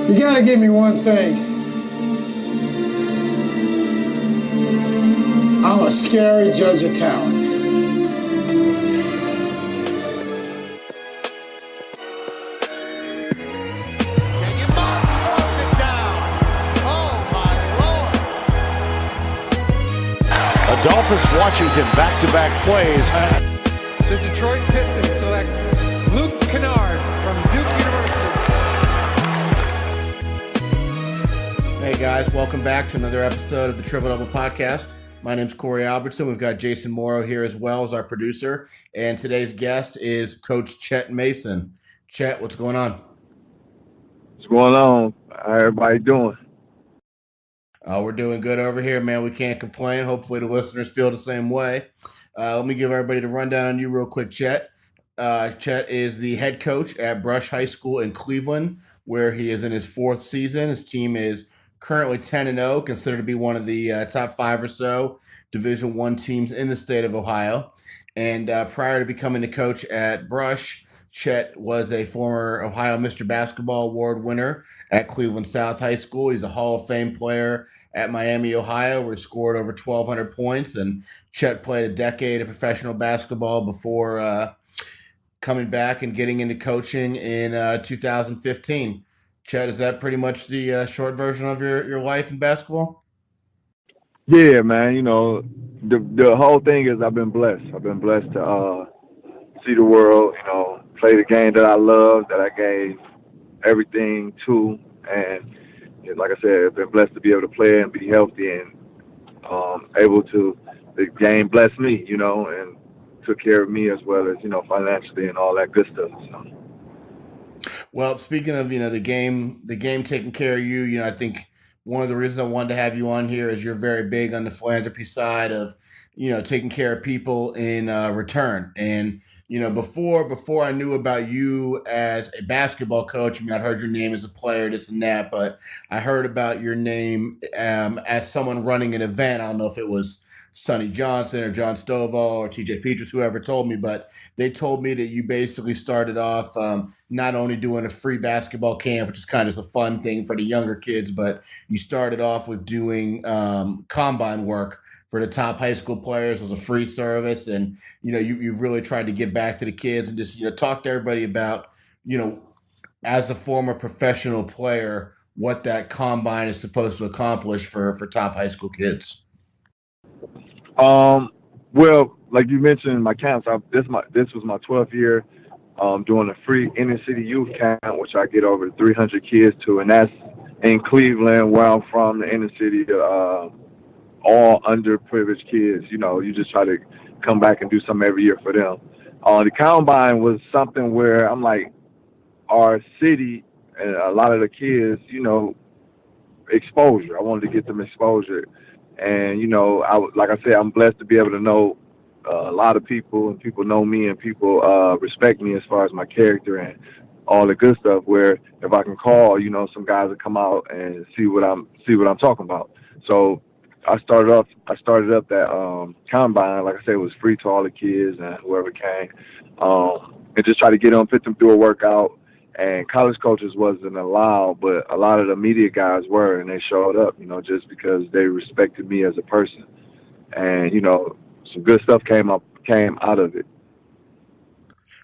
You gotta give me one thing. I'm a scary judge of talent. Adolphus Washington back-to-back plays. The Detroit Pistons select Luke Kennard from Duke University. Hey guys, welcome back to another episode of the Triple Double Podcast. My name's Corey Albertson. We've got Jason Morrow here as well as our producer. And today's guest is Coach Chet Mason. Chet, what's going on? What's going on? How everybody doing? We're doing good over here, man. We can't complain. Hopefully the listeners feel the same way. Let me give everybody the rundown on you real quick, Chet. Chet is the head coach at Brush High School in Cleveland, where he is in his fourth season. His team is currently 10-0, considered to be one of the top 5 or so Division I teams in the state of Ohio. And prior to becoming the coach at Brush, Chet was a former Ohio Mr. Basketball Award winner at Cleveland South High School. He's a Hall of Fame player at Miami, Ohio, where he scored over 1,200 points. And Chet played a decade of professional basketball before coming back and getting into coaching in 2015. Chet, is that pretty much the short version of your life in basketball? Yeah, man. You know, the whole thing is I've been blessed. I've been blessed to see the world, you know, play the game that I love, that I gave everything to. And like I said, I've been blessed to be able to play and be healthy and the game blessed me, you know, and took care of me as well as, you know, financially and all that good stuff. So. Well, speaking of, you know, the game taking care of you, you know, I think one of the reasons I wanted to have you on here is you're very big on the philanthropy side of, you know, taking care of people in return. And, you know, before I knew about you as a basketball coach, I mean, I'd heard your name as a player, this and that, but I heard about your name as someone running an event. I don't know if it was Sonny Johnson or John Stovall or TJ Petras, whoever told me, but they told me that you basically started off not only doing a free basketball camp, which is kind of just a fun thing for the younger kids, but you started off with doing combine work for the top high school players. It was a free service. And, you know, you've really tried to give back to the kids and just, you know, talk to everybody about, you know, as a former professional player, what that combine is supposed to accomplish for top high school kids. Well, like you mentioned, my camps, this was my 12th year doing a free inner city youth camp, which I get over 300 kids to, and that's in Cleveland, where I'm from, the inner city, all underprivileged kids. You know, you just try to come back and do something every year for them. The combine was something where I'm like, our city and a lot of the kids, you know, exposure. I wanted to get them exposure. And, you know, like I said, I'm blessed to be able to know a lot of people, and people know me, and people respect me as far as my character and all the good stuff, where if I can call, you know, some guys will come out and see what I'm talking about. So I started up that combine. Like I said, it was free to all the kids and whoever came, and just try to get them, fit them through a workout. And college coaches wasn't allowed, but a lot of the media guys were, and they showed up, you know, just because they respected me as a person. And, you know, some good stuff came out of it.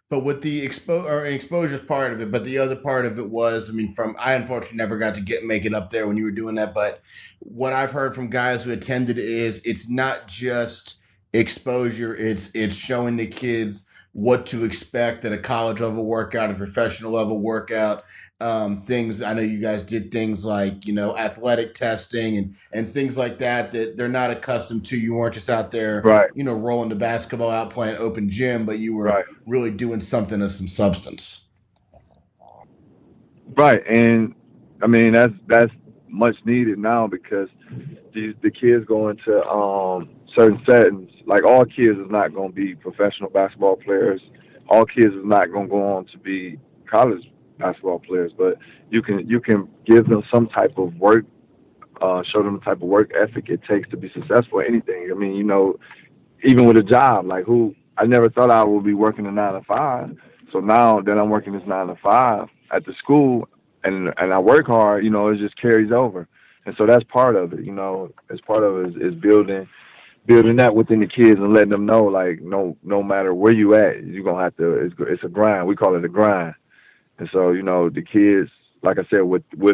But with the exposure is part of it, but the other part of it was, I mean, I unfortunately never got to make it up there when you were doing that. But what I've heard from guys who attended is it's not just exposure; it's showing the kids what to expect at a college level workout, a professional level workout. Things, I know you guys did things like, you know, athletic testing and things like that they're not accustomed to. You weren't just out there, right, you know, rolling the basketball out, playing open gym, but you were really doing something of some substance. Right. And I mean, that's much needed now, because the kids go into certain settings. Like, all kids is not going to be professional basketball players. All kids is not going to go on to be college basketball players, but you can give them some type of work, show them the type of work ethic it takes to be successful at anything. I mean, you know, even with a job, like, I never thought I would be working a 9 to 5. So now that I'm working this 9 to 5 at the school, and I work hard, it just carries over. And so that's part of it, as part of it is building that within the kids and letting them know, like, no matter where you at, you're gonna have to. It's a grind. We call it a grind. And so the kids, like I said, with the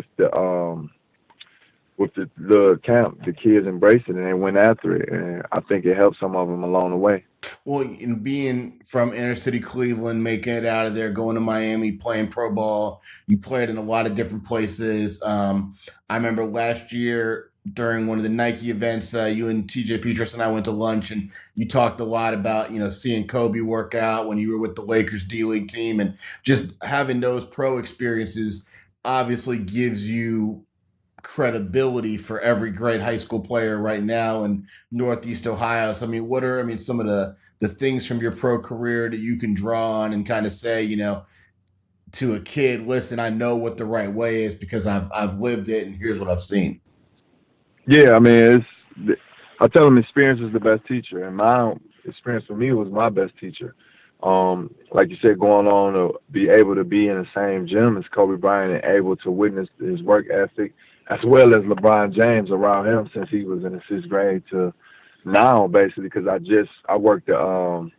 camp, the kids embraced it and they went after it, and I think it helped some of them along the way. Well, in being from inner city Cleveland, making it out of there, going to Miami, playing pro ball, you played in a lot of different places. I remember last year during one of the Nike events, you and TJ Petras and I went to lunch, and you talked a lot about seeing Kobe work out when you were with the Lakers D League team, and just having those pro experiences obviously gives you credibility for every great high school player right now in Northeast Ohio. So, what are some of the things from your pro career that you can draw on and kind of say, to a kid, listen, I know what the right way is because I've lived it and here's what I've seen. Yeah, I tell them experience is the best teacher, and my experience for me was my best teacher. Like you said, going on to be able to be in the same gym as Kobe Bryant and able to witness his work ethic, as well as LeBron James around him since he was in the 6th grade to now, basically, because I worked the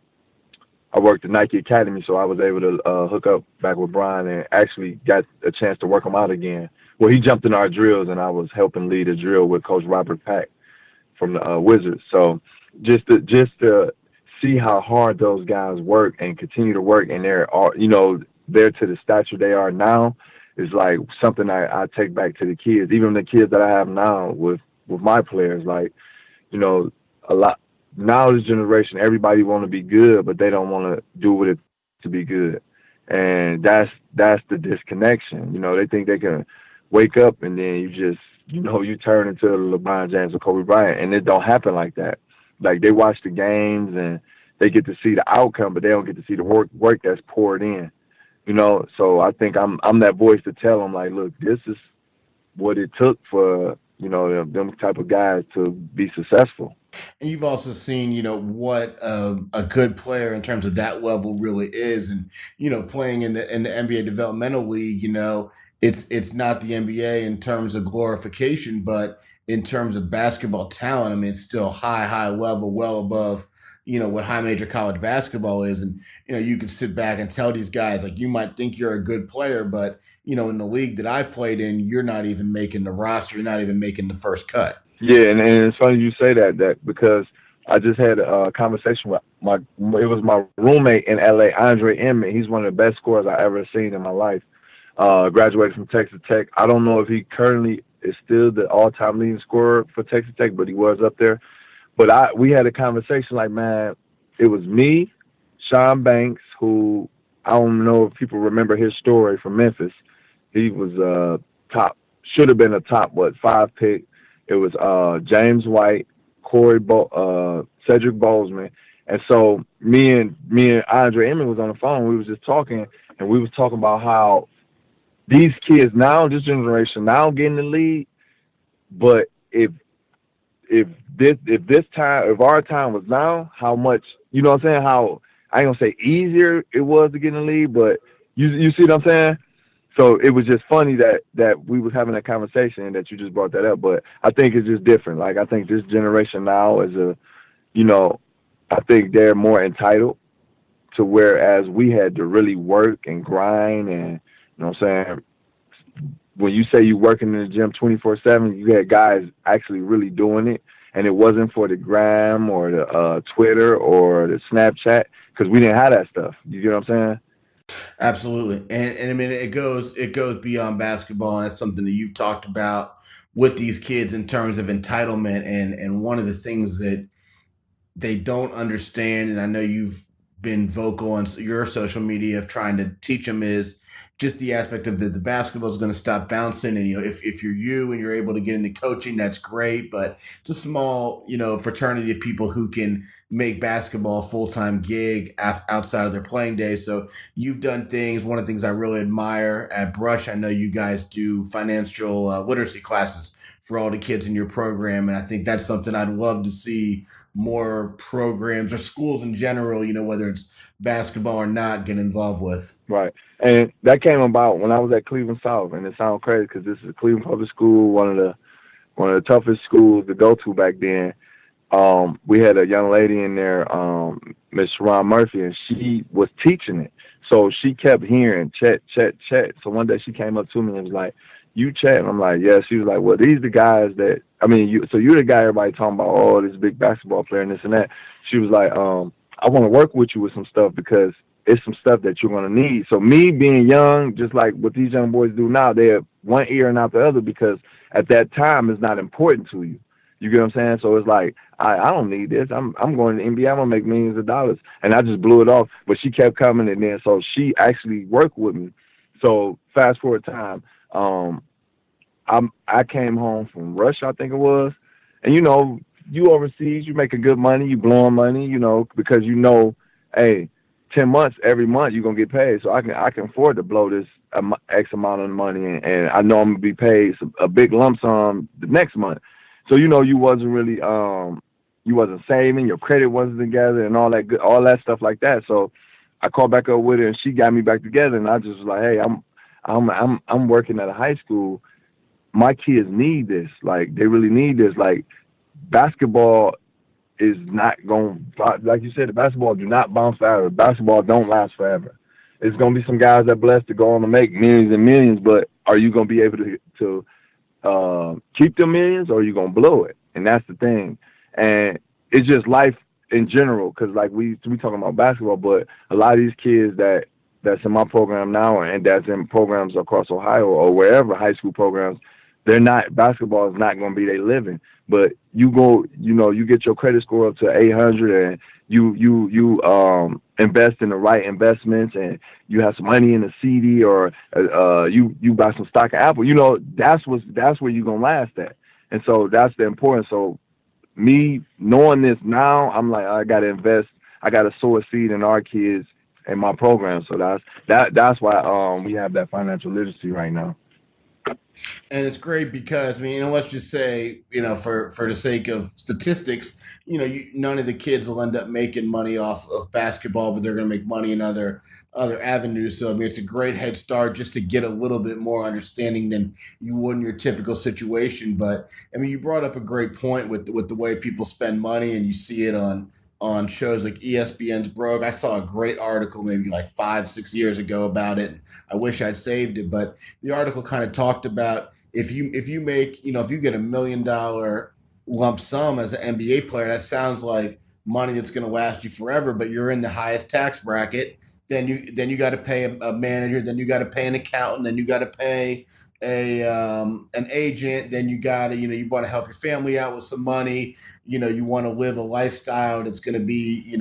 Nike Academy, so I was able to hook up back with Brian and actually got a chance to work him out again. Well, he jumped in our drills, and I was helping lead a drill with Coach Robert Pack from the Wizards. So just to see how hard those guys work and continue to work, and they're to the stature they are now, is like something I take back to the kids, even the kids that I have now with my players. Like, a lot now, this generation, everybody want to be good, but they don't want to do it to be good, and that's the disconnection. They think they can wake up and then you turn into LeBron James or Kobe Bryant, and it don't happen like that. Like, they watch the games and they get to see the outcome, but they don't get to see the work that's poured in. So I think I'm that voice to tell them, like, look, this is what it took for them type of guys to be successful. And you've also seen, what a good player in terms of that level really is, and playing in the NBA developmental league. It's not the NBA in terms of glorification, but in terms of basketball talent, it's still high level, well above what high major college basketball is. And you can sit back and tell these guys, like, you might think you're a good player, but in the league that I played in, you're not even making the roster, you're not even making the first cut. Yeah, and it's funny you say that because I just had a conversation with my roommate in LA, Andre Emmett. He's one of the best scorers I ever seen in my life. Graduated from Texas Tech. I don't know if he currently is still the all-time leading scorer for Texas Tech, but he was up there. But we had a conversation like, man, it was me, Sean Banks, who I don't know if people remember his story from Memphis. He was should have been a top 5 pick. It was James White, Cedric Bozeman, and so me and Andre Emmett was on the phone. We was just talking, and we was talking about how these kids now, this generation now, get in the league, but if our time was now, how much, what I'm saying? How, I ain't gonna say easier it was to get in the league, but you see what I'm saying? So it was just funny that we was having that conversation and that you just brought that up. But I think it's just different. Like, I think this generation now is I think they're more entitled to, whereas we had to really work and grind, and what I'm saying? When you say you working in the gym 24/7, you had guys actually really doing it, and it wasn't for the gram or the Twitter or the Snapchat, because we didn't have that stuff. You get what I'm saying? Absolutely. And it goes beyond basketball, and that's something that you've talked about with these kids in terms of entitlement. And one of the things that they don't understand, and I know you've been vocal on your social media of trying to teach them, is just the aspect of the basketball is going to stop bouncing. And, if you're you and you're able to get into coaching, that's great. But it's a small, fraternity of people who can make basketball a full-time gig outside of their playing days. So you've done things. One of the things I really admire at Brush, I know you guys do financial literacy classes for all the kids in your program. And I think that's something I'd love to see more programs or schools in general, whether it's basketball or not, get involved with? Right. And that came about when I was at Cleveland South, and it sounds crazy because this is Cleveland Public School, one of the toughest schools to go to back then. We had a young lady in there, Miss Sharon Murphy, and she was teaching it. So she kept hearing Chet, Chet, Chet. So one day she came up to me and was like, "You Chet?" And I'm like, "Yeah." She was like, "Well, these the guys that you're the guy everybody talking about, oh, this big basketball player and this and that." She was like, "I want to work with you with some stuff because it's some stuff that you're gonna need." So me being young, just like what these young boys do now, they have one ear and out the other because at that time it's not important to you. You get what I'm saying? So it's like, I don't need this. I'm going to the NBA. I'm gonna make millions of dollars, and I just blew it off. But she kept coming, and then so she actually worked with me. So fast forward time, I came home from Russia, I think it was, and you overseas, you making good money, you blowing money, because hey, 10 months every month you're gonna get paid, so I can afford to blow this X amount of money, and I know I'm gonna be paid a big lump sum the next month. So you wasn't really you wasn't saving, your credit wasn't together, and all that stuff like that. So I called back up with her, and she got me back together, and I just was like, hey, I'm working at a high school. My kids need this, like they really need this. Like basketball is not going, like you said, the basketball do not bounce forever. Basketball don't last forever. It's gonna be some guys that blessed to go on to make millions and millions, but are you gonna be able to keep them millions, or are you gonna blow it? And that's the thing. And it's just life in general, because like we talking about basketball, but a lot of these kids that's in my program now and that's in programs across Ohio or wherever, high school programs, basketball is not going to be their living. But you go, you get your credit score up to 800, and you invest in the right investments, and you have some money in a CD, or you buy some stock of Apple. That's where you're going to last at. And so that's the importance. So me knowing this now, I'm like, I got to invest. I got to sow a seed in our kids in my program. So that's why we have that financial literacy right now. And it's great because, let's just say, for the sake of statistics, none of the kids will end up making money off of basketball, but they're going to make money in other avenues. So, it's a great head start just to get a little bit more understanding than you would in your typical situation. But, you brought up a great point with the way people spend money, and you see it on shows like ESPN's Broke. I saw a great article maybe like 5-6 years ago about it. I wish I'd saved it, but the article kind of talked about if you make, if you get $1 million lump sum as an NBA player, that sounds like money that's going to last you forever, but you're in the highest tax bracket. Then you got to pay a manager, then you got to pay an accountant, then you got to pay an agent, then you got to, you want to help your family out with some money, you want to live a lifestyle that's going to be,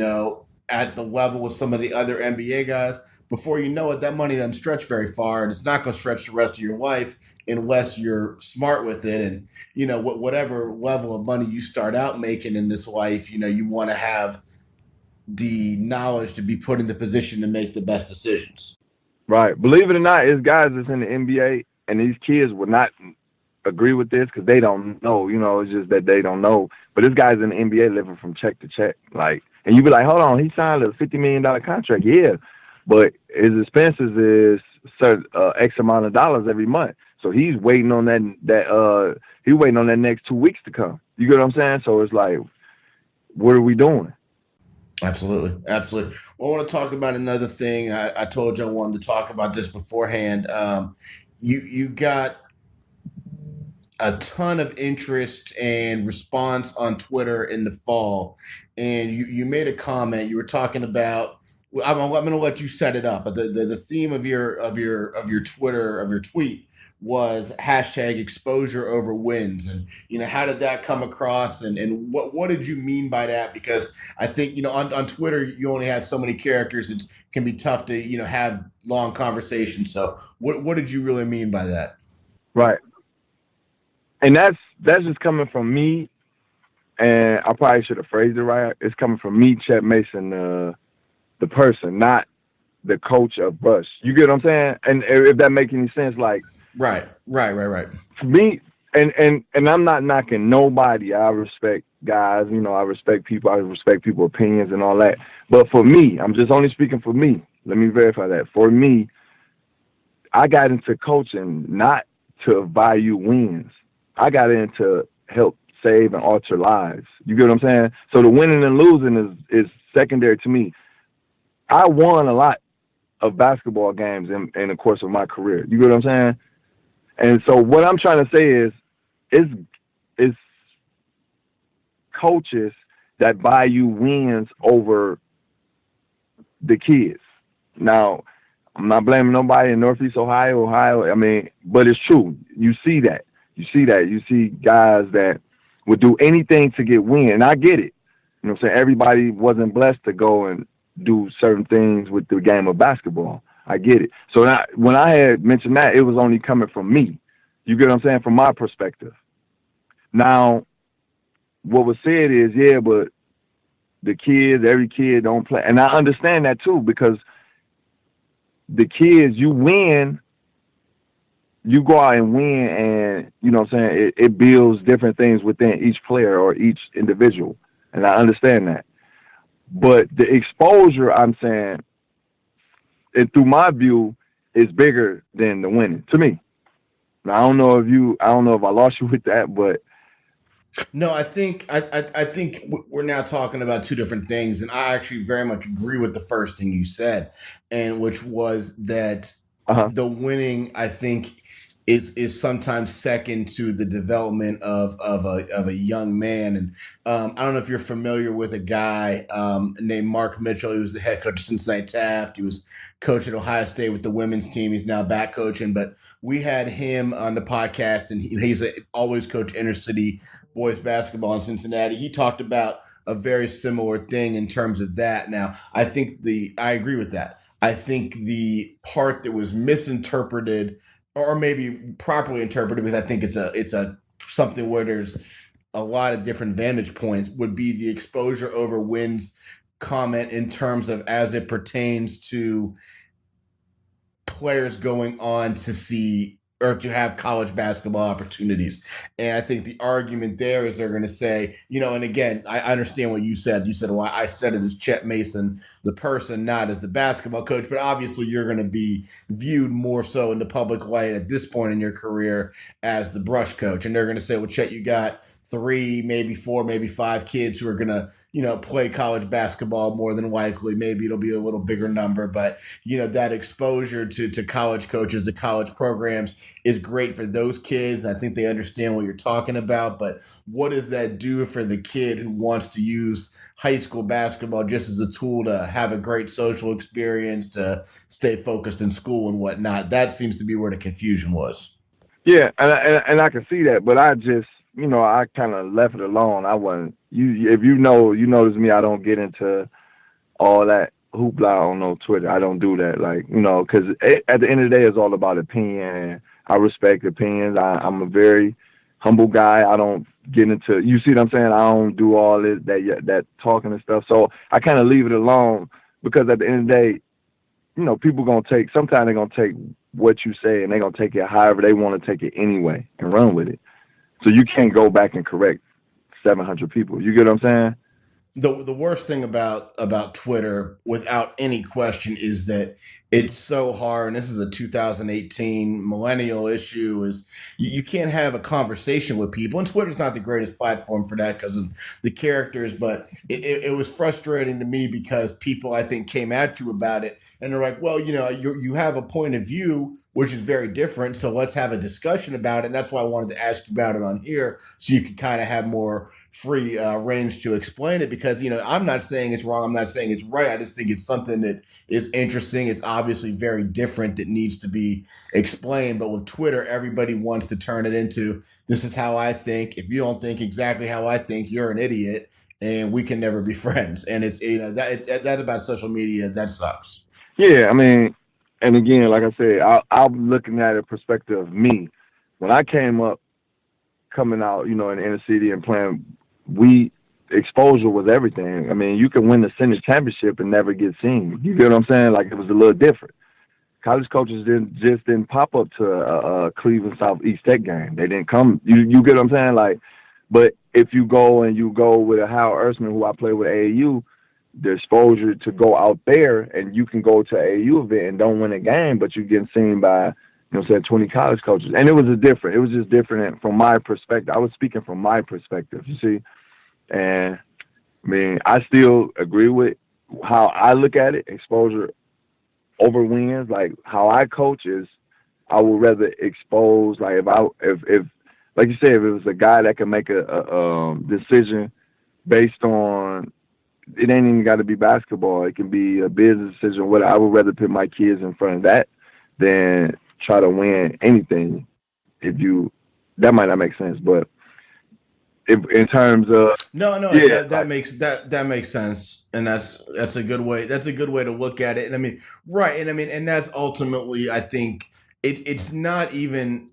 at the level with some of the other NBA guys. Before you know it, that money doesn't stretch very far, and it's not going to stretch the rest of your life unless you're smart with it. And, whatever level of money you start out making in this life, you want to have the knowledge to be put in the position to make the best decisions. Right. Believe it or not, it's guys that's in the NBA, and these kids would not agree with this because they don't know. It's just that they don't know. But this guy's in the NBA living from check to check. Like, and you be like, hold on, he signed a $50 million contract. Yeah. But his expenses is certain X amount of dollars every month. So he's waiting on he's waiting on that next 2 weeks to come. You get what I'm saying? So it's like, what are we doing? Absolutely. Absolutely. Well, I want to talk about another thing. I told you I wanted to talk about this beforehand. You got a ton of interest and response on Twitter in the fall, and you made a comment. You were talking about, I'm going to let you set it up, but the theme of your Twitter, of your tweet, was hashtag exposure over wins. And, how did that come across, and what did you mean by that? Because I think, on Twitter, you only have so many characters. It can be tough to, have long conversations. So what did you really mean by that? Right. And that's just coming from me, and I probably should have phrased it right. It's coming from me, Chet Mason, the person, not the coach of Rush. You get what I'm saying? And if that makes any sense, like, Right. For me, and I'm not knocking nobody. I respect guys. You know, I respect people. I respect people's opinions and all that. But for me, I'm just only speaking for me. Let me verify that. For me, I got into coaching not to buy you wins. I got in to help save and alter lives. You get what I'm saying? So the winning and losing is secondary to me. I won a lot of basketball games in the course of my career. You get what I'm saying? And so what I'm trying to say is coaches that buy you wins over the kids. Now, I'm not blaming nobody in Northeast Ohio. I mean, but it's true. You see that. You see guys that would do anything to get win. And I get it. You know what I'm saying? Everybody wasn't blessed to go and do certain things with the game of basketball. I get it. So when I had mentioned that, it was only coming from me. You get what I'm saying? From my perspective. Now, what was said is, yeah, but the kids, every kid don't play. And I understand that too, because the kids, you win, you go out and win, and, you know what I'm saying, it builds different things within each player or each individual. And I understand that. But the exposure, I'm saying, and through my view, is bigger than the winning to me. Now, I don't know if I lost you with that, but No, I think we're now talking about two different things, and I actually very much agree with the first thing you said, and which was that the winning, I think, is sometimes second to the development of a young man. And I don't know if you're familiar with a guy named Mark Mitchell. He was the head coach of Cincinnati Taft. He was coaching at Ohio State with the women's team. He's now back coaching, but we had him on the podcast, and he's always coached inner city boys basketball in Cincinnati. He talked about a very similar thing in terms of that. Now, I agree with that. I think the part that was misinterpreted, or maybe properly interpreted, because I think it's a something where there's a lot of different vantage points, would be the exposure over wins comment in terms of as it pertains to players going on to see or to have college basketball opportunities. And I think the argument there is they're going to say, and again, I understand what you said. You said, well, I said it as Chet Mason, the person, not as the basketball coach, but obviously you're going to be viewed more so in the public light at this point in your career as the brush coach. And they're going to say, well, Chet, you got 3, maybe 4, maybe 5 kids who are going to, play college basketball more than likely. Maybe it'll be a little bigger number, but, that exposure to college coaches, to college programs is great for those kids. I think they understand what you're talking about, but what does that do for the kid who wants to use high school basketball just as a tool to have a great social experience, to stay focused in school and whatnot? That seems to be where the confusion was. Yeah, and I can see that, but I just, I kind of left it alone. I wasn't. If you notice me, I don't get into all that hoopla on no Twitter. I don't do that, because at the end of the day, it's all about opinion, and I respect opinions. I'm a very humble guy. I don't get into. You see what I'm saying? I don't do all this that talking and stuff. So I kind of leave it alone, because at the end of the day, people sometimes they're gonna take what you say and they're gonna take it however they want to take it anyway and run with it. So you can't go back and correct 700 people. You get what I'm saying? The worst thing about Twitter, without any question, is that it's so hard. And this is a 2018 millennial issue. Is you can't have a conversation with people, and Twitter's not the greatest platform for that because of the characters. But it was frustrating to me because people, I think, came at you about it, and they're like, "Well, you have a point of view, which is very different. So let's have a discussion about it." And that's why I wanted to ask you about it on here, so you could kind of have more free range to explain it, because, I'm not saying it's wrong. I'm not saying it's right. I just think it's something that is interesting. It's obviously very different that needs to be explained. But with Twitter, everybody wants to turn it into, this is how I think. If you don't think exactly how I think, you're an idiot and we can never be friends. And it's, that about social media, that sucks. Yeah. I mean, and again, like I said, I'm looking at a perspective of me. When I came up, coming out, in the inner city and playing, exposure was everything. I mean, you can win the Senate championship and never get seen. You get what I'm saying? Like, it was a little different. College coaches didn't pop up to a Cleveland Southeast Tech game. They didn't come. You get what I'm saying? Like, but if you go with a Hal Erskine, who I played with AAU, the exposure to go out there and you can go to AAU event and don't win a game, but you're getting seen by, 20 college coaches. And it was just different from my perspective. I was speaking from my perspective, you see. And I mean, I still agree with how I look at it, exposure over wins. Like how I coach is, I would rather expose, like if like you said, if it was a guy that can make a decision based on, it ain't even got to be basketball. It can be a business decision. What I would rather put my kids in front of that than try to win anything. That might not make sense, but if in terms of that makes sense, and that's a good way. That's a good way to look at it. And I mean, right, and that's ultimately, I think it's not even.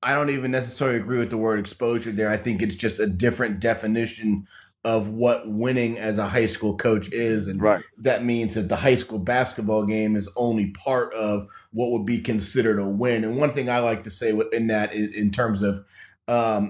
I don't even necessarily agree with the word exposure there. I think it's just a different definition of what winning as a high school coach is. And that means that the high school basketball game is only part of what would be considered a win. And one thing I like to say in that is, in terms of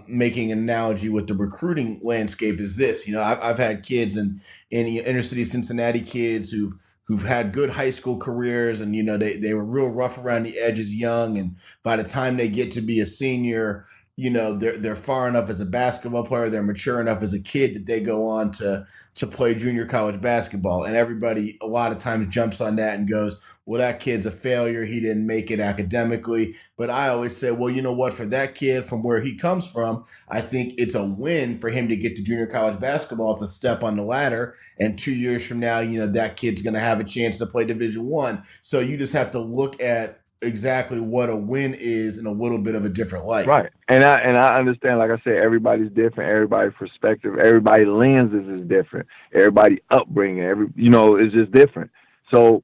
making an analogy with the recruiting landscape, is this. I've had kids in inner city Cincinnati kids who've had good high school careers, and they were real rough around the edges young, and by the time they get to be a senior, they're far enough as a basketball player, they're mature enough as a kid that they go on to play junior college basketball. And everybody a lot of times jumps on that and goes, well, that kid's a failure, he didn't make it academically. But I always say, well, you know what, for that kid from where he comes from, I think it's a win for him to get to junior college basketball. It's a step on the ladder, and 2 years from now, that kid's going to have a chance to play Division I. So you just have to look at exactly what a win is in a little bit of a different light. Right. And I understand, like I said, everybody's different, everybody's perspective, everybody's lenses is different, everybody upbringing, it's just different. So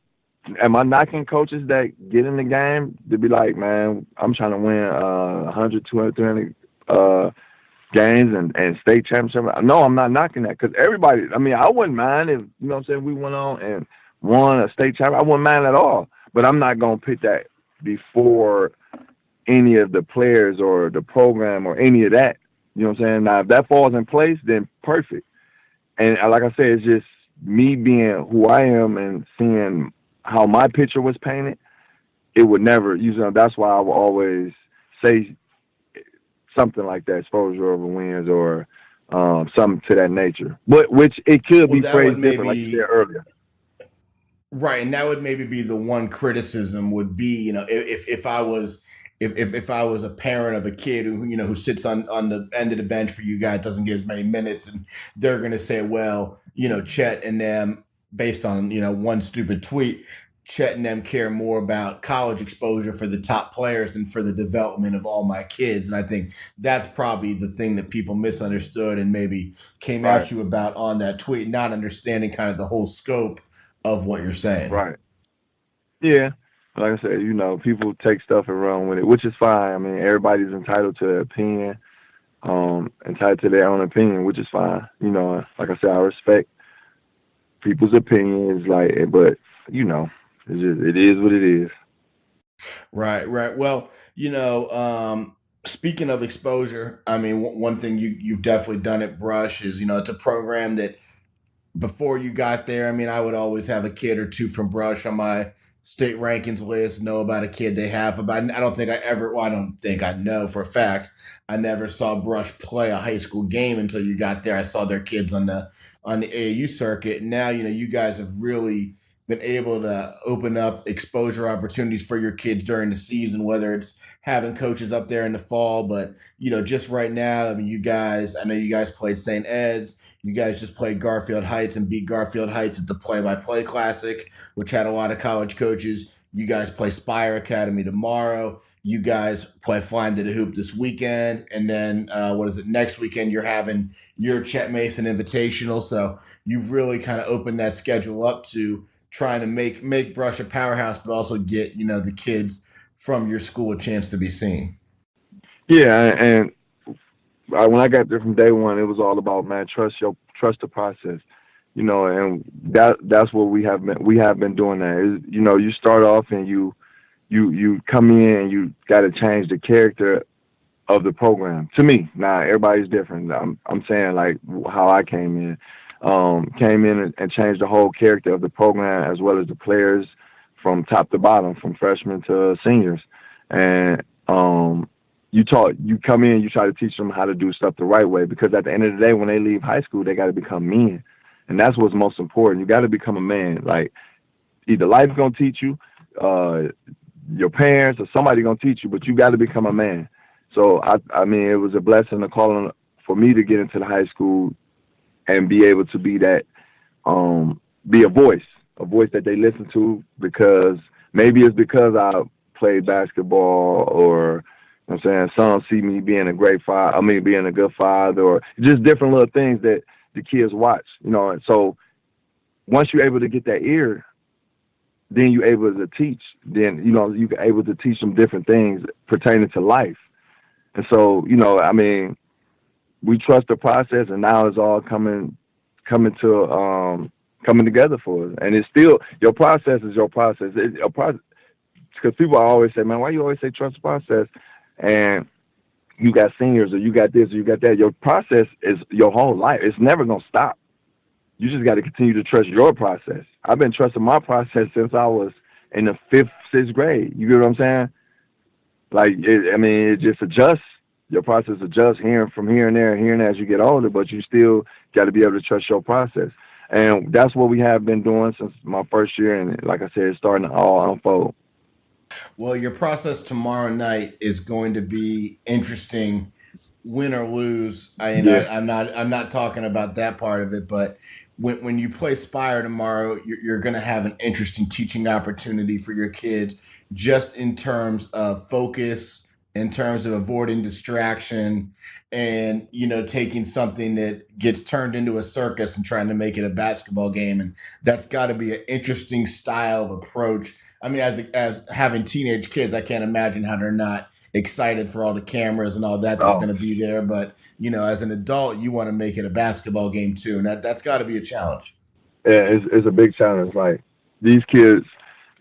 am I knocking coaches that get in the game to be like, man, I'm trying to win 100, 200, 300 games and state championship? No, I'm not knocking that, because everybody, I mean, I wouldn't mind if, we went on and won a state championship. I wouldn't mind at all. But I'm not going to put that before any of the players or the program or any of that. You know what I'm saying? Now, if that falls in place, then perfect. And like I said, it's just me being who I am and seeing how my picture was painted. It would never, that's why I would always say something like that, exposure over wins or something to that nature. But which it could be phrased different, like you said earlier. Right, and that would maybe be the one criticism would be, if I was a parent of a kid who sits on the end of the bench for you guys, doesn't get as many minutes, and they're going to say, well, Chet and them, based on one stupid tweet, Chet and them care more about college exposure for the top players than for the development of all my kids. And I think that's probably the thing that people misunderstood and maybe came at you about on that tweet, not understanding kind of the whole scope of what you're saying. Right. Yeah. Like I said, people take stuff and run with it, which is fine. I mean, everybody's entitled to an opinion, entitled to their own opinion, which is fine. Like I said, I respect people's opinions, but it is what it is. Right. Well, speaking of exposure, I mean, one thing you've definitely done at Brush is, it's a program that before you got there, I mean, I would always have a kid or two from Brush on my state rankings list, know about a kid they have. But I don't think I know for a fact, I never saw Brush play a high school game until you got there. I saw their kids on the AAU circuit. And now, you guys have really been able to open up exposure opportunities for your kids during the season, whether it's having coaches up there in the fall, but, just right now, I mean, I know you guys played St. Ed's. You guys just played Garfield Heights and beat Garfield Heights at the Play-by-Play Classic, which had a lot of college coaches. You guys play Spire Academy tomorrow. You guys play Flying to the Hoop this weekend. And then, next weekend you're having your Chet Mason Invitational. So you've really kind of opened that schedule up to trying to make Brush a powerhouse, but also get, the kids from your school a chance to be seen. Yeah, and when I got there from day one, it was all about, man, trust the process, and that's what we have been doing that. You start off and you come in and you got to change the character of the program to me. Now everybody's different. I'm saying like how I came in and changed the whole character of the program as well as the players from top to bottom, from freshmen to seniors. And you come in, you try to teach them how to do stuff the right way, because at the end of the day, when they leave high school, they got to become men, and that's what's most important. You got to become a man. Like either life's gonna teach you, your parents or somebody gonna teach you, but you got to become a man. So I mean, it was a blessing, a calling for me to get into the high school and be able to be that, be a voice that they listen to, because maybe it's because I played basketball, or you know what I'm saying, some see me being a great father, being a good father, or just different little things that the kids watch, you know. And so once you're able to get that ear, then you're able to teach. Then, you know, you're able to teach them different things pertaining to life. And so, you know, I mean, we trust the process, and now it's all coming together for us. And it's still, your process is your process. Because people always say, man, why you always say trust the process? And you got seniors, or you got this, or you got that. Your process is your whole life. It's never going to stop. You just got to continue to trust your process. I've been trusting my process since I was in the 5th, 6th grade. You get what I'm saying? Like, it just adjusts. Your process adjusts from here and there as you get older, but you still got to be able to trust your process. And that's what we have been doing since my first year. And like I said, it's starting to all unfold. Well, your process tomorrow night is going to be interesting, win or lose. I'm not talking about that part of it, but when you play Spire tomorrow, you're going to have an interesting teaching opportunity for your kids, just in terms of focus, in terms of avoiding distraction, and, you know, taking something that gets turned into a circus and trying to make it a basketball game. And that's got to be an interesting style of approach. I mean, as having teenage kids, I can't imagine how they're not excited for all the cameras and all that's going to be there. But, you know, as an adult, you want to make it a basketball game too. And that's got to be a challenge. Yeah, it's a big challenge. Like, these kids,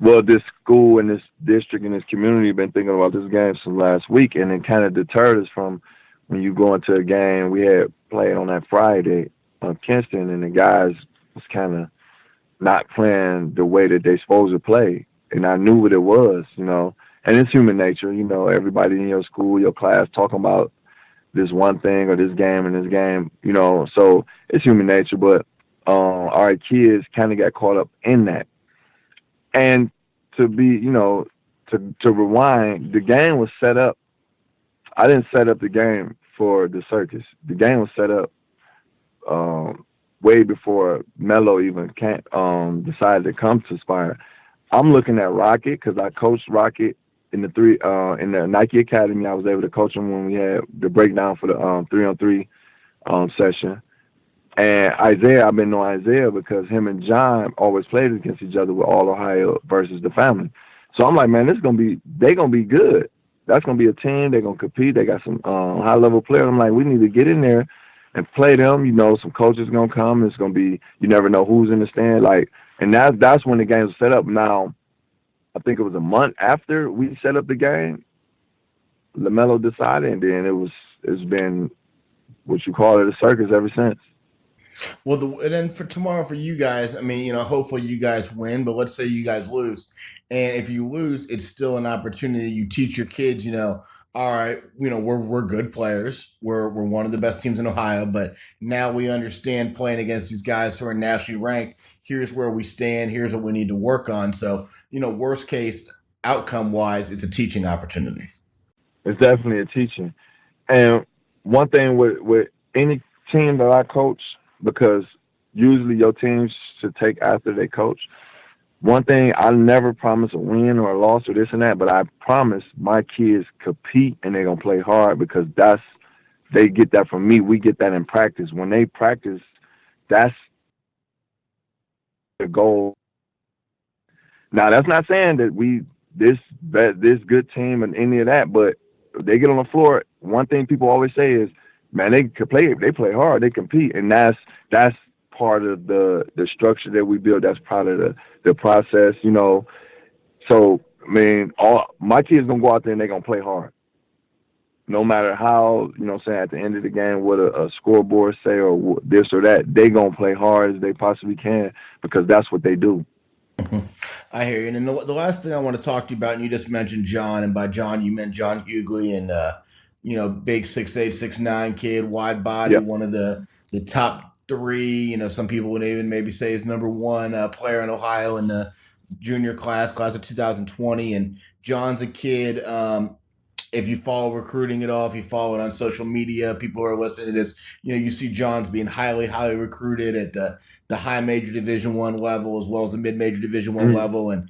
well, this school and this district and this community been thinking about this game since last week, and it kind of deterred us from when you go into a game. We had played on that Friday on Kinston, and the guys was kind of not playing the way that they supposed to play. And I knew what it was, you know. And it's human nature, you know, everybody in your school, your class talking about this one thing or this game, you know. So it's human nature, but our kids kind of got caught up in that. And to be, you know, to rewind, the game was set up. I didn't set up the game for the circus. The game was set up way before Melo even decided to come to Spire. I'm looking at Rocket because I coached Rocket in the Nike Academy. I was able to coach him when we had the breakdown for the 3-on-3 session. And Isaiah, I've been knowing Isaiah because him and John always played against each other with All Ohio versus the family. So I'm like, man, they're gonna be good. That's gonna be a team. They're gonna compete. They got some high level players. I'm like, we need to get in there and play them. You know, some coaches gonna come. It's gonna be, you never know who's in the stand. Like, and that's when the game was set up. Now, I think it was a month after we set up the game, LaMelo decided, and then it's been what you call it, a circus ever since. Well, and then for tomorrow for you guys, I mean, you know, hopefully you guys win, but let's say you guys lose. And if you lose, it's still an opportunity. You teach your kids, you know, all right, you know, we're good players. We're one of the best teams in Ohio, but now we understand playing against these guys who are nationally ranked. Here's where we stand. Here's what we need to work on. So, you know, worst case outcome wise, it's a teaching opportunity. It's definitely a teaching. And one thing with any team that I coach, because usually your teams should take after they coach. One thing, I never promise a win or a loss or this and that, but I promise my kids compete and they're going to play hard, because they get that from me. We get that in practice. When they practice, that's the goal. Now, that's not saying that this good team and any of that, but they get on the floor. One thing people always say is, man, they play hard, they compete, and that's part of the structure that we build. That's part of the process, you know. So, I mean, all my kids gonna go out there and they're gonna play hard. no matter how, at the end of the game, what a scoreboard say or this or that, they going to play hard as they possibly can because that's what they do. I hear you. And then the last thing I want to talk to you about, and you just mentioned John, and by John you meant John Hughley, and big 6'8", 6'9" kid, wide body, Yeah. one of the top three. Some people would even maybe say is number one player in Ohio in the junior class of 2020. And John's a kid. If you follow recruiting at all, if you follow it on social media, people who are listening to this, you see John's being highly, highly recruited at the high major Division I level as well as the mid major Division I level. And,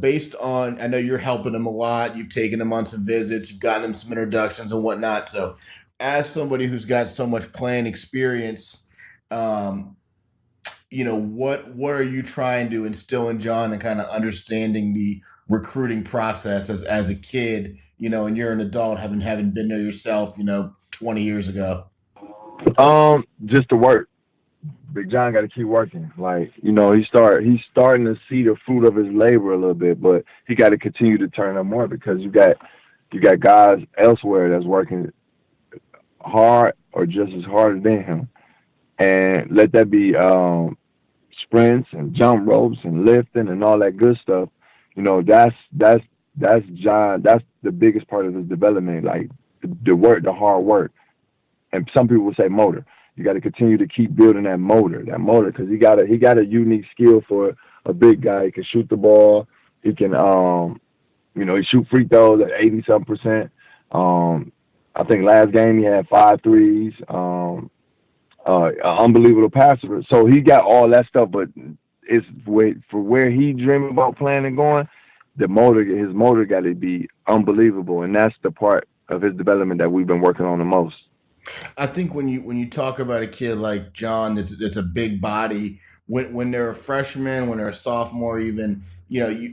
based on, I know you're helping him a lot. You've taken him on some visits, you've gotten him some introductions and whatnot. So as somebody who's got so much playing experience, what are you trying to instill in John and kind of understanding the recruiting process as a kid, and you're an adult having been there yourself, 20 years ago? Just to work. Big John got to keep working. Like, he's starting to see the fruit of his labor a little bit, but he got to continue to turn up more because you got guys elsewhere that's working hard or just as hard than him. And let that be sprints and jump ropes and lifting and all that good stuff. That's John. That's the biggest part of his development. Like the hard work. And some people would say motor. You got to continue to keep building that motor, because he got a unique skill for a big guy. He can shoot the ball. He can, he shoot free throws at 80-something%. I think last game he had 5 threes. Unbelievable passer. So he got all that stuff, but it's for where he dreaming about playing and going. His motor got to be unbelievable, and that's the part of his development that we've been working on the most. I think when you talk about a kid like John, that's a big body. When they're a freshman, when they're a sophomore, even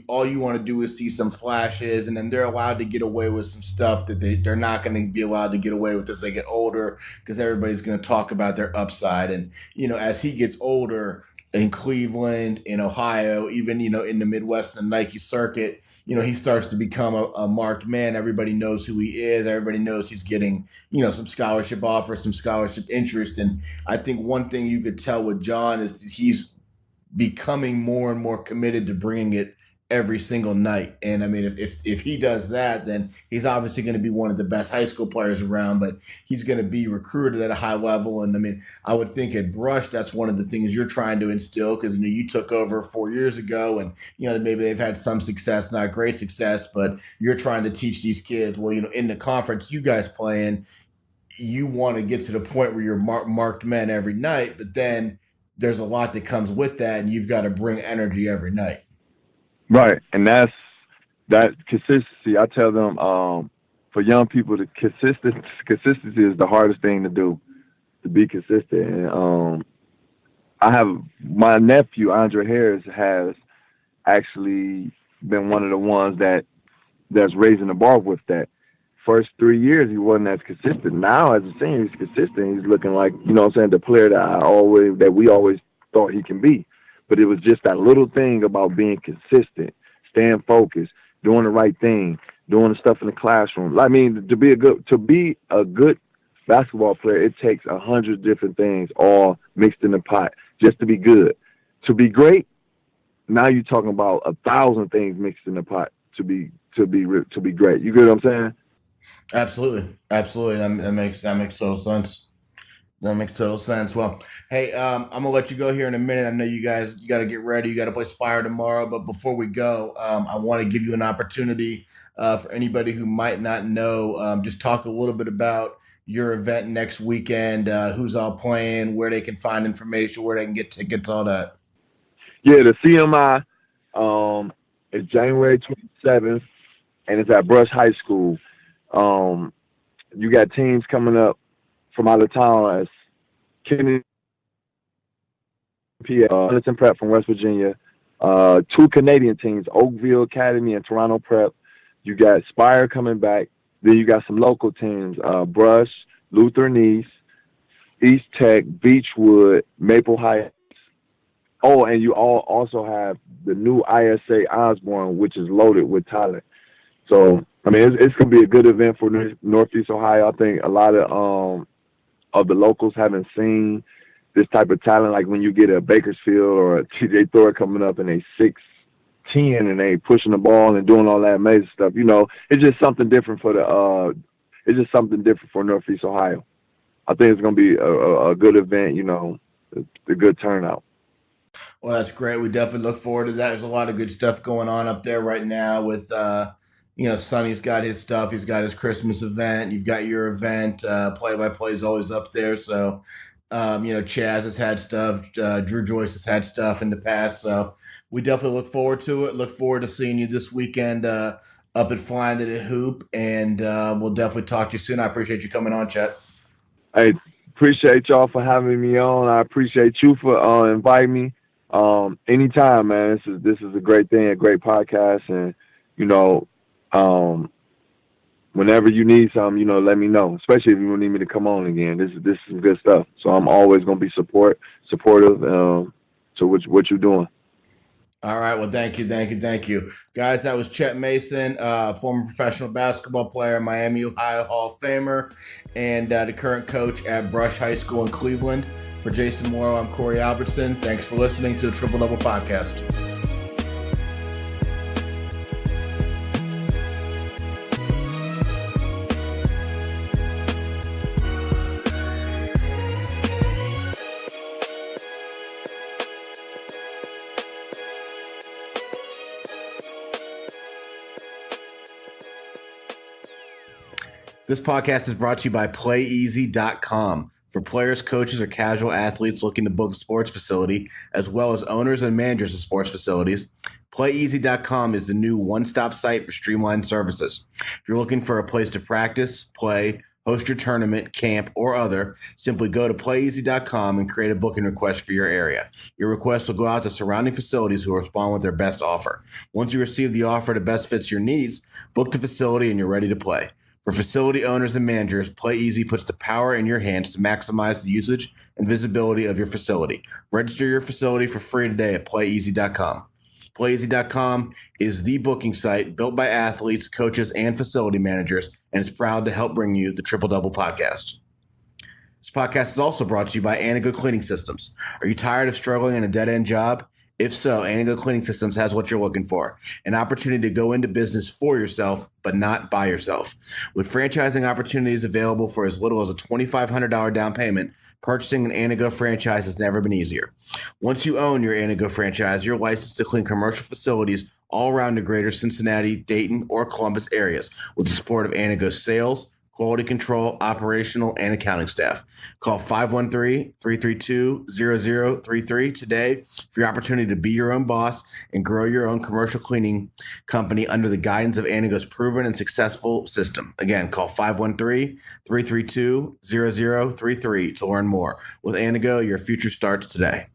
all you want to do is see some flashes, and then they're allowed to get away with some stuff that they're not going to be allowed to get away with as they get older, because everybody's going to talk about their upside. And as he gets older in Cleveland, in Ohio, even in the Midwest and the Nike circuit, he starts to become a marked man. Everybody knows who he is. Everybody knows he's getting, some scholarship offers, some scholarship interest. And I think one thing you could tell with John is that he's becoming more and more committed to bringing it every single night. And I mean, if he does that, then he's obviously going to be one of the best high school players around, but he's going to be recruited at a high level. And I mean, I would think at Brush, that's one of the things you're trying to instill, because, you took over 4 years ago and, maybe they've had some success, not great success, but you're trying to teach these kids, well, in the conference you guys play in, you want to get to the point where you're marked men every night, but then there's a lot that comes with that, and you've got to bring energy every night. Right, and that consistency. I tell them, for young people, the consistency is the hardest thing to do, to be consistent. And I have my nephew Andre Harris has actually been one of the ones that's raising the bar with that. First 3 years he wasn't as consistent. Now as a senior he's consistent. He's looking like, the player that we always thought he can be. But it was just that little thing about being consistent, staying focused, doing the right thing, doing the stuff in the classroom. I mean, to be a good basketball player, it takes 100 different things all mixed in the pot just to be good. To be great, now you're talking about 1,000 things mixed in the pot to be great. You get what I'm saying? Absolutely. That makes total sense. That makes total sense. Well, hey, I'm gonna let you go here in a minute. I know you got to get ready. You got to play Spire tomorrow. But before we go, I want to give you an opportunity for anybody who might not know. Just talk a little bit about your event next weekend. Who's all playing? Where they can find information? Where they can get tickets? All that. Yeah, the CMI is January 27th, and it's at Brush High School. You got teams coming up from out of town as Kennedy, PA, Huntington Prep from West Virginia, 2 Canadian teams, Oakville Academy and Toronto Prep. You got Spire coming back. Then you got some local teams, Brush, Lutheran East Tech, Beechwood, Maple Heights. Oh, and you also have the new ISA Osborne, which is loaded with talent. So I mean, it's going to be a good event for Northeast Ohio. I think a lot of the locals haven't seen this type of talent. Like when you get a Bakersfield or a TJ Thor coming up and they 6'10" and they pushing the ball and doing all that amazing stuff. You know, it's just something different for Northeast Ohio. I think it's going to be a good event. You know, a good turnout. Well, that's great. We definitely look forward to that. There's a lot of good stuff going on up there right now with, Sonny's got his stuff. He's got his Christmas event. You've got your event. Play-by-play is always up there. So, Chaz has had stuff. Drew Joyce has had stuff in the past. So we definitely look forward to it. Look forward to seeing you this weekend up at Flying to the Hoop. And we'll definitely talk to you soon. I appreciate you coming on, Chet. Hey, appreciate y'all for having me on. I appreciate you for inviting me. Anytime, man. This is a great thing, a great podcast, and whenever you need something, let me know. Especially if you need me to come on again. This is some good stuff. So I'm always gonna be supportive to what you're doing. All right. Well, thank you. Guys, that was Chet Mason, former professional basketball player, Miami, Ohio Hall of Famer, and the current coach at Brush High School in Cleveland. For Jason Morrow, I'm Corey Albertson. Thanks for listening to the Triple Double Podcast. This podcast is brought to you by PlayEasy.com. For players, coaches, or casual athletes looking to book a sports facility, as well as owners and managers of sports facilities, PlayEasy.com is the new one-stop site for streamlined services. If you're looking for a place to practice, play, host your tournament, camp, or other, simply go to PlayEasy.com and create a booking request for your area. Your request will go out to surrounding facilities who will respond with their best offer. Once you receive the offer that best fits your needs, book the facility and you're ready to play. For facility owners and managers, PlayEasy puts the power in your hands to maximize the usage and visibility of your facility. Register your facility for free today at PlayEasy.com. PlayEasy.com is the booking site built by athletes, coaches, and facility managers, and is proud to help bring you the Triple Double Podcast. This podcast is also brought to you by Anago Cleaning Systems. Are you tired of struggling in a dead-end job? If so, Anago Cleaning Systems has what you're looking for, an opportunity to go into business for yourself, but not by yourself. With franchising opportunities available for as little as a $2,500 down payment, purchasing an Anago franchise has never been easier. Once you own your Anago franchise, you're licensed to clean commercial facilities all around the greater Cincinnati, Dayton, or Columbus areas with the support of Anago's sales, quality control, operational, and accounting staff. Call 513-332-0033 today for your opportunity to be your own boss and grow your own commercial cleaning company under the guidance of Anago's proven and successful system. Again, call 513-332-0033 to learn more. With Anago, your future starts today.